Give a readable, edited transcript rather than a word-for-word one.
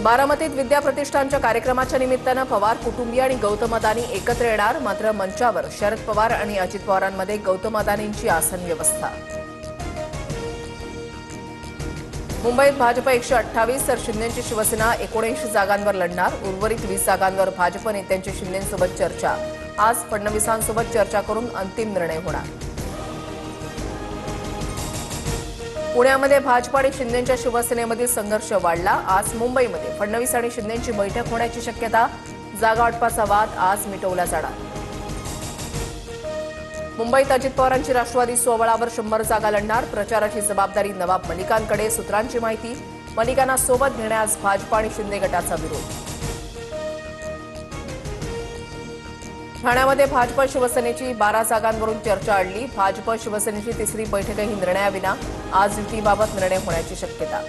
बारामतीत विद्या प्रतिष्ठानच्या कार्यक्रमाच्या निमित्तानं पवार कुटुंबीय आणि गौतम अदानी एकत्र येणार. मात्र मंचावर शरद पवार आणि अजित पवारांमध्ये गौतम अदानींची आसन व्यवस्था. मुंबईत भाजप 128 तर शिंदेची शिवसेना 79 जागांवर लढणार. उर्वरित 20 जागांवर भाजप नेत्यांची शिंदेसोबत चर्चा. आज फडणवीसांसोबत चर्चा करून अंतिम निर्णय होणार. पुण्यामध्ये भाजप आणि शिंदेच्या शिवसेनेमधील संघर्ष वाढला. आज मुंबईमध्ये फडणवीस आणि शिंदेची बैठक होण्याची शक्यता. जागा वाटपाचा वाद आज मिटवला जाणार. मुंबईत अजित पवारांची राष्ट्रवादी स्वबळावर 100 जागा लढणार. प्रचाराची जबाबदारी नवाब मलिकांकडे. सूत्रांची माहिती, मलिकांना सोबत घेण्यास भाजप आणि शिंदे गटाचा विरोध. ठाण्यामध्ये भाजप शिवसेनेची 12 जागांवरून चर्चा अडली. भाजप शिवसेनेची तिसरी बैठकही निर्णयाविना. आज युतीबाबत निर्णय होण्याची शक्यता.